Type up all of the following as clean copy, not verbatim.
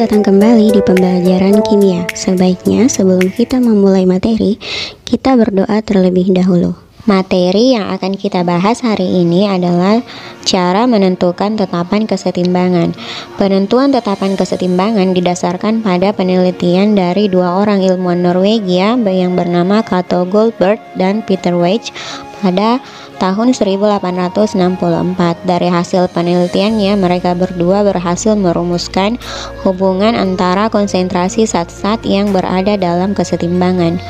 datang kembali di pembelajaran kimia. Sebaiknya sebelum kita memulai materi, kita berdoa terlebih dahulu. Materi yang akan kita bahas hari ini adalah cara menentukan tetapan kesetimbangan. Penentuan tetapan kesetimbangan didasarkan pada penelitian dari dua orang ilmuwan Norwegia yang bernama Cato Goldberg dan Peter Weich pada tahun 1864. Dari hasil penelitiannya, mereka berdua berhasil merumuskan hubungan antara konsentrasi zat-zat yang berada dalam kesetimbangan.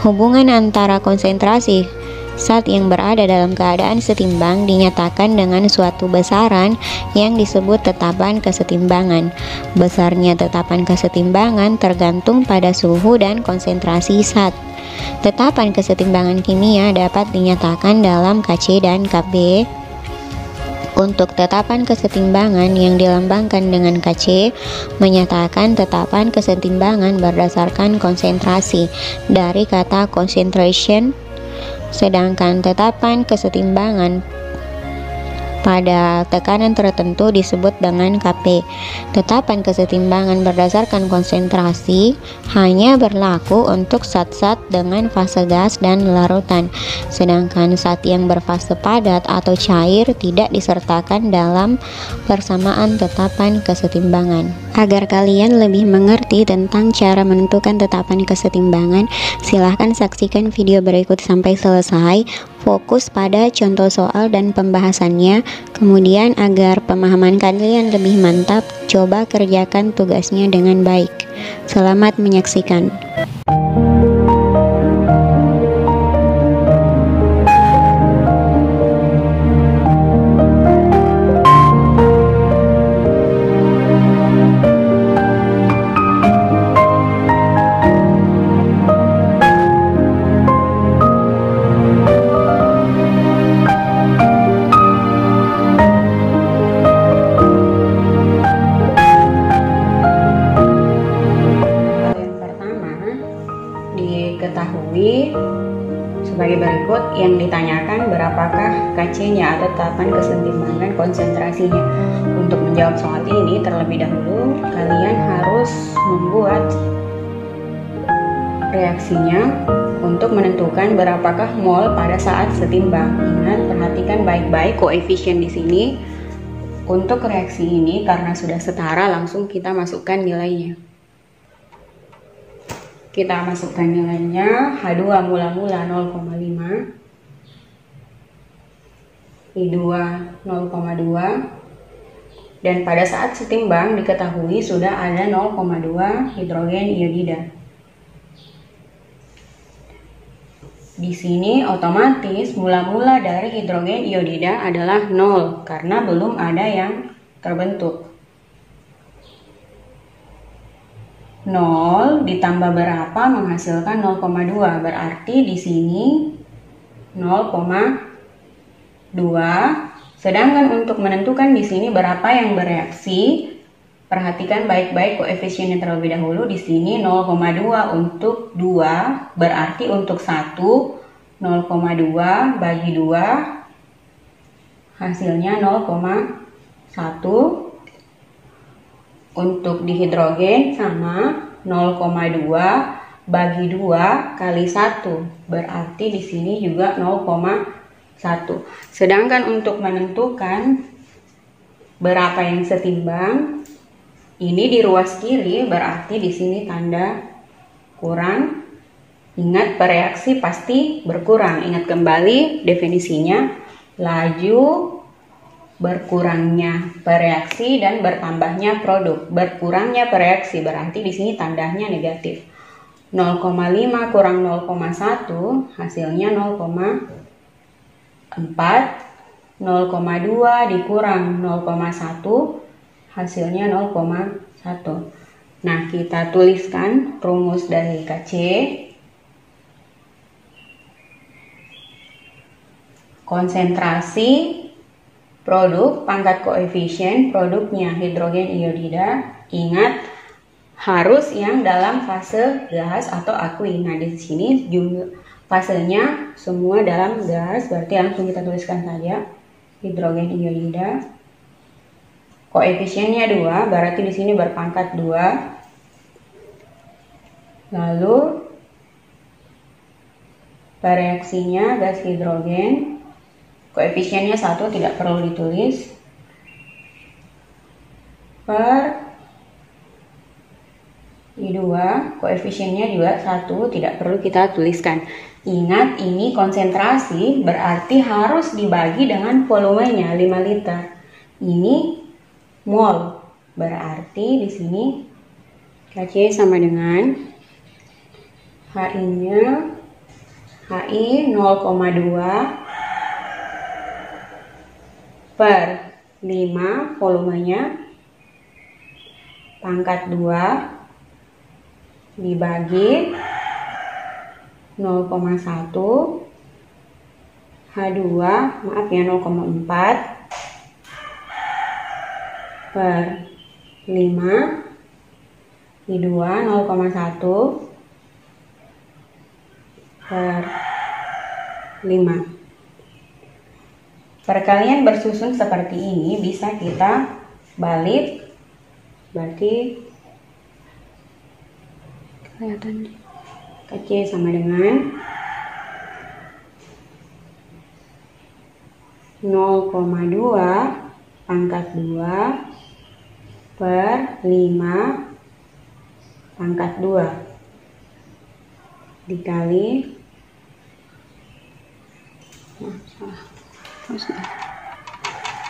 Hubungan antara konsentrasi zat yang berada dalam keadaan setimbang dinyatakan dengan suatu besaran yang disebut tetapan kesetimbangan. Besarnya tetapan kesetimbangan tergantung pada suhu dan konsentrasi zat. Tetapan kesetimbangan kimia dapat dinyatakan dalam Kc dan Kb. Untuk tetapan kesetimbangan yang dilambangkan dengan Kc, menyatakan tetapan kesetimbangan berdasarkan konsentrasi dari kata concentration, sedangkan tetapan kesetimbangan pada tekanan tertentu disebut dengan Kp. Tetapan kesetimbangan berdasarkan konsentrasi hanya berlaku untuk zat-zat dengan fase gas dan larutan, sedangkan zat yang berfase padat atau cair tidak disertakan dalam persamaan tetapan kesetimbangan. Agar kalian lebih mengerti tentang cara menentukan tetapan kesetimbangan, silahkan saksikan video berikut sampai selesai. Fokus pada contoh soal dan pembahasannya. Kemudian agar pemahaman kalian lebih mantap, coba kerjakan tugasnya dengan baik. Selamat menyaksikan. Diketahui sebagai berikut. Yang ditanyakan berapakah Kc-nya atau tetapan kesetimbangan konsentrasinya. Untuk menjawab soal ini terlebih dahulu kalian harus membuat reaksinya untuk menentukan berapakah mol pada saat setimbang. Ingat, perhatikan baik-baik koefisien di sini. Untuk reaksi ini karena sudah setara, langsung kita masukkan nilainya. Kita masukkan nilainya. H2 mula-mula 0,5, I2 0,2, dan pada saat setimbang diketahui sudah ada 0,2 hidrogen iodida. Di sini otomatis mula-mula dari hidrogen iodida adalah 0 karena belum ada yang terbentuk. 0 ditambah berapa menghasilkan 0,2, berarti di sini 0,2. Sedangkan untuk menentukan di sini berapa yang bereaksi, perhatikan baik-baik koefisiennya terlebih dahulu. Di sini 0,2 untuk 2, berarti untuk 1 0,2 bagi 2 hasilnya 0,1. Untuk dihidrogen sama 0,2 bagi 2 kali 1, berarti di sini juga 0,1. Sedangkan untuk menentukan berapa yang setimbang, ini di ruas kiri, berarti di sini tanda kurang. Ingat, bereaksi pasti berkurang. Ingat kembali definisinya, laju berkurangnya bereaksi dan bertambahnya produk. Berkurangnya bereaksi berarti di sini tandanya negatif. 0,5 kurang 0,1 hasilnya 0,4. 0,2 dikurang 0,1 hasilnya 0,1. Nah, kita tuliskan rumus dari Kc. Konsentrasi produk pangkat koefisien produknya hidrogen iodida. Ingat, harus yang dalam fase gas atau aqueous. Nah, di sini jumlah fasenya semua dalam gas, berarti langsung kita tuliskan saja hidrogen iodida Koefisiennya 2, berarti di sini berpangkat 2. Lalu reaksinya gas hidrogen, koefisiennya 1, tidak perlu ditulis, per I2, koefisiennya juga 1, tidak perlu kita tuliskan. Ingat, ini konsentrasi, berarti harus dibagi dengan volumenya 5 liter. Ini mol, berarti di sini Kc sama dengan HI-nya HI 0,2 per 5, volumenya pangkat 2 dibagi 0,1 H2, maaf ya, 0,4 per 5 I2 0,1 per 5. Perkalian bersusun seperti ini bisa kita balik, berarti kelihatan Kc sama dengan 0,2 pangkat 2 per 5 pangkat 2 dikali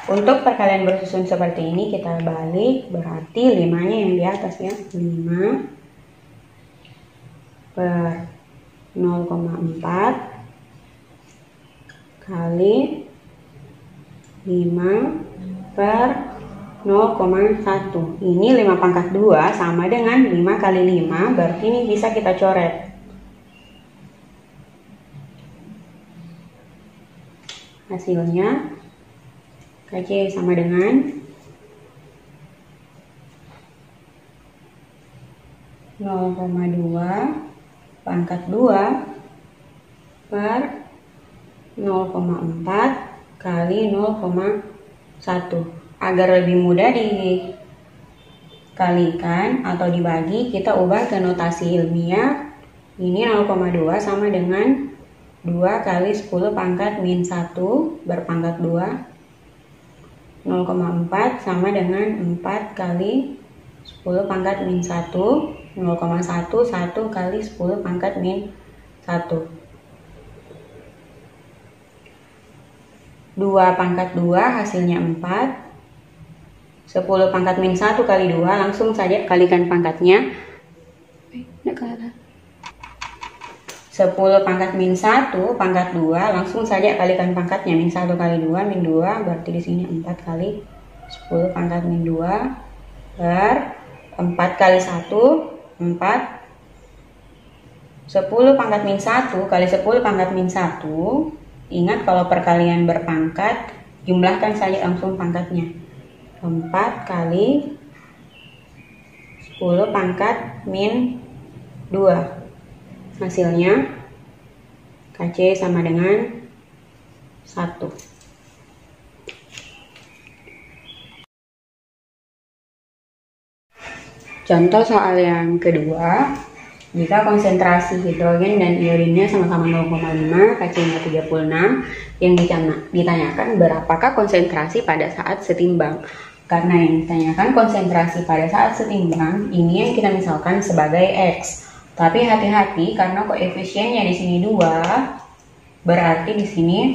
Untuk perkalian bersusun seperti ini kita balik, berarti 5-nya yang di atas ya, 5 per 0,4 kali 5 per 0,1. Ini 5 pangkat 2 sama dengan 5 kali 5, berarti ini bisa kita coret. Hasilnya Kc sama dengan 0,2 pangkat 2 per 0,4 kali 0,1. Agar lebih mudah dikalikan atau dibagi, kita ubah ke notasi ilmiah. Ini 0,2 sama dengan 2 kali 10 pangkat min 1 berpangkat 2. 0,4 sama dengan 4 kali 10 pangkat min 1. 0,1 1 kali 10 pangkat min 1. 2 pangkat 2 hasilnya 4. 10 pangkat min 1 kali 2, langsung saja kalikan pangkatnya. 10 pangkat min 1 pangkat 2, langsung saja kalikan pangkatnya. Min 1 kali 2, min 2, berarti di sini 4 kali 10 pangkat min 2 per 4 kali 1, 4. 10 pangkat min 1 kali 10 pangkat min 1. Ingat, kalau perkalian berpangkat, jumlahkan saja langsung pangkatnya. 4 kali 10 pangkat min 2. Hasilnya Kc sama dengan 1. Contoh soal yang kedua, jika konsentrasi hidrogen dan iorinnya sama-sama 0,5, Kc-nya 36, yang ditanyakan berapakah konsentrasi pada saat setimbang. Karena yang ditanyakan konsentrasi pada saat setimbang, ini yang kita misalkan sebagai X. Tapi hati-hati karena koefisiennya di sini 2, berarti di sini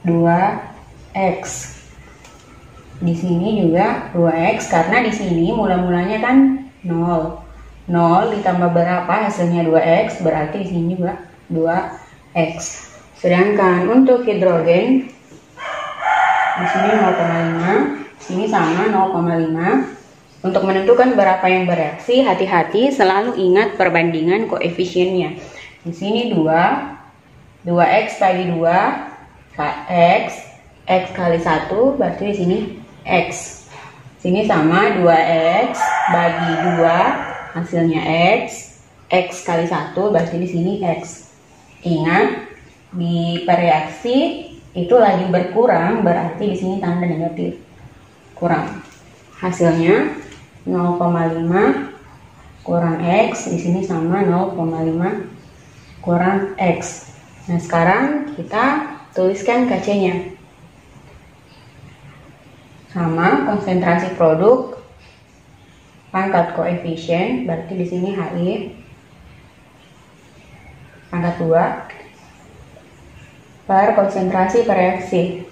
2x. Di sini juga 2x karena di sini mula-mulanya kan 0. 0 ditambah berapa hasilnya 2x, berarti di sini juga 2x. Sedangkan untuk hidrogen di sini 0,5, sini sama 0,5. Untuk menentukan berapa yang bereaksi, hati-hati selalu ingat perbandingan koefisiennya. Di sini 2x bagi 2, x kali 1, berarti di sini x. Sini sama 2x bagi 2, hasilnya x kali 1, berarti di sini x. Ingat, di reaksi itu lagi berkurang, berarti di sini tanda negatif. kurang. Hasilnya 0,5 kurang X, di sini sama 0,5 kurang X. Nah, sekarang kita tuliskan KC-nya. Sama konsentrasi produk pangkat koefisien, berarti di sini HI pangkat 2 per konsentrasi per reaksi.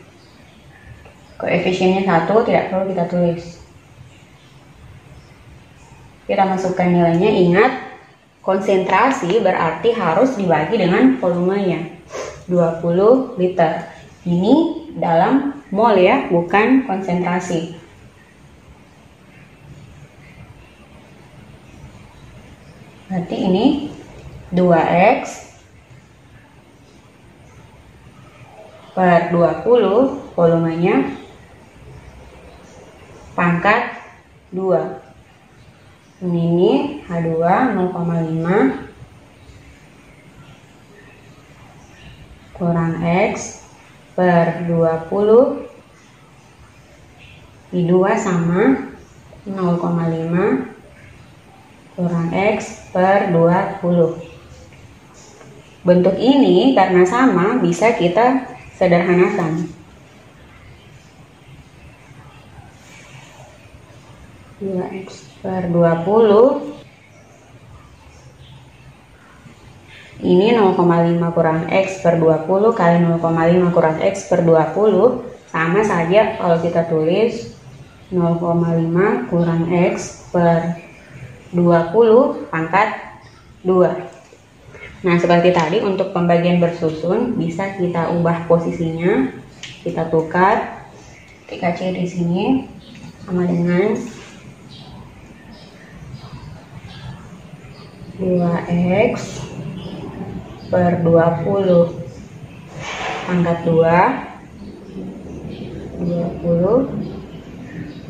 Koefisiennya 1, tidak perlu kita tulis. Kita masukkan nilainya. Ingat, konsentrasi berarti harus dibagi dengan volumenya, 20 liter. Ini dalam mol ya, bukan konsentrasi. Berarti ini 2X per 20, volumenya pangkat 2. Ini H2 0,5 kurang X per 20, I2 sama 0,5 kurang X per 20. Bentuk ini karena sama bisa kita sederhanakan. 2X per 20 ini 0,5 kurang X per 20 kali 0,5 kurang X per 20 sama saja kalau kita tulis 0,5 kurang X per 20 pangkat 2. Nah, seperti tadi untuk pembagian bersusun bisa kita ubah posisinya, kita tukar. Ketika C di sini sama dengan 2X per 20 pangkat 2, 20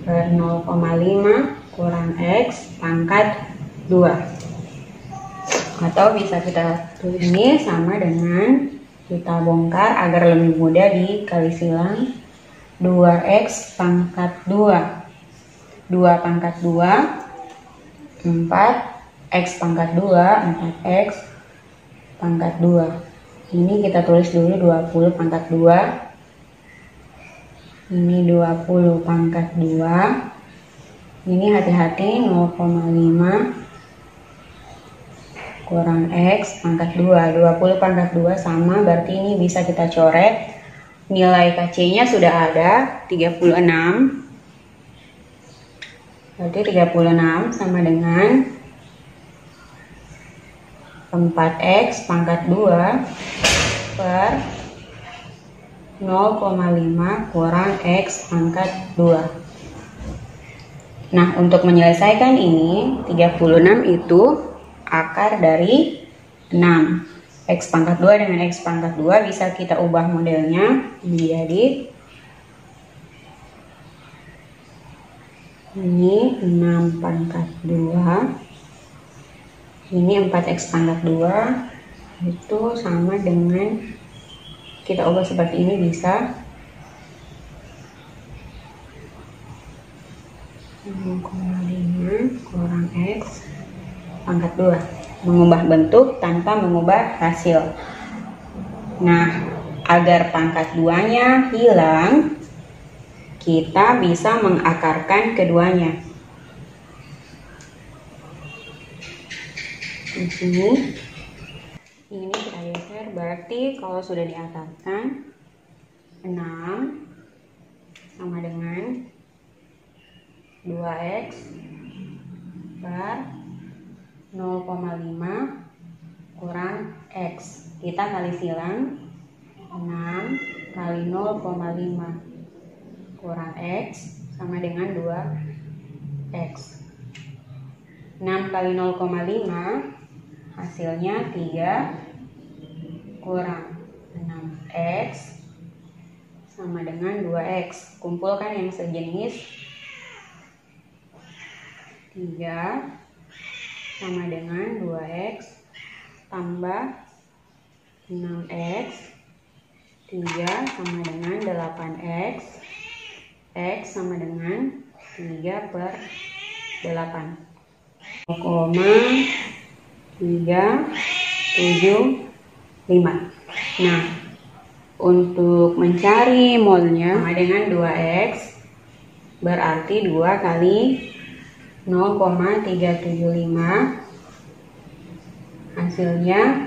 per 0,5 kurang X pangkat 2. Atau bisa kita tulis ini sama dengan, kita bongkar agar lebih mudah dikali silang, 2X pangkat 2, 2 pangkat 2, 4 X pangkat 2, 4X pangkat 2. Ini kita tulis dulu 20 pangkat 2. Ini 20 pangkat 2. Ini hati-hati 0,5 kurang X pangkat 2. 20 pangkat 2 sama, berarti ini bisa kita coret. Nilai KC-nya sudah ada 36. Berarti 36 sama dengan 4X pangkat 2 per 0,5 kurang X pangkat 2. Nah, untuk menyelesaikan ini 36 itu akar dari 6. X pangkat 2 dengan X pangkat 2 bisa kita ubah modelnya menjadi ini 6 pangkat 2, ini 4X pangkat 2, itu sama dengan, kita ubah seperti ini bisa 0,5 kurang X pangkat 2. Mengubah bentuk tanpa mengubah hasil. Nah, agar pangkat 2-nya hilang, kita bisa mengakarkan keduanya. Di sini ini kita geser, berarti kalau sudah diakarkan 6 sama dengan 2X per 0,5 kurang X. Kita kali silang 6 kali 0,5 kurang X sama dengan 2X. 6 kali 0,5 hasilnya 3 kurang 6X sama dengan 2X. Kumpulkan yang sejenis. 3 sama dengan 2X tambah 6X. 3 sama dengan 8X X sama dengan 3/8. 0,375. Nah, untuk mencari molnya sama dengan 2X, berarti 2 kali 0,375, hasilnya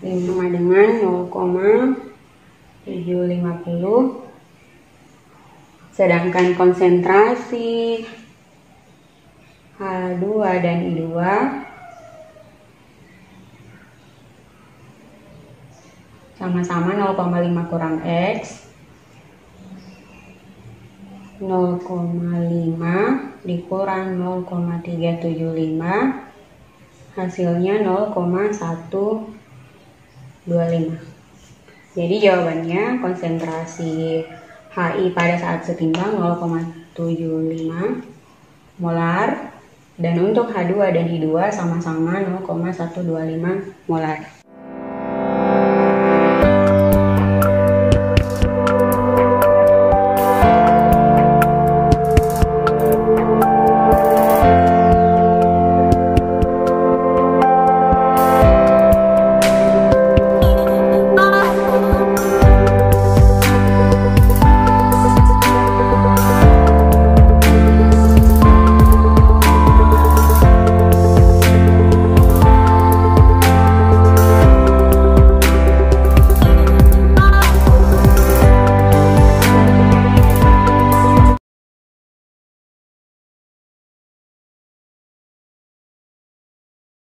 sama dengan 0,750. Sedangkan konsentrasi H2 dan I2 sama-sama 0,5 kurang X, 0,5 dikurang 0,375, hasilnya 0,125. Jadi jawabannya konsentrasi HI pada saat setimbang 0,75 molar, dan untuk H2 dan I2 sama-sama 0,125 molar.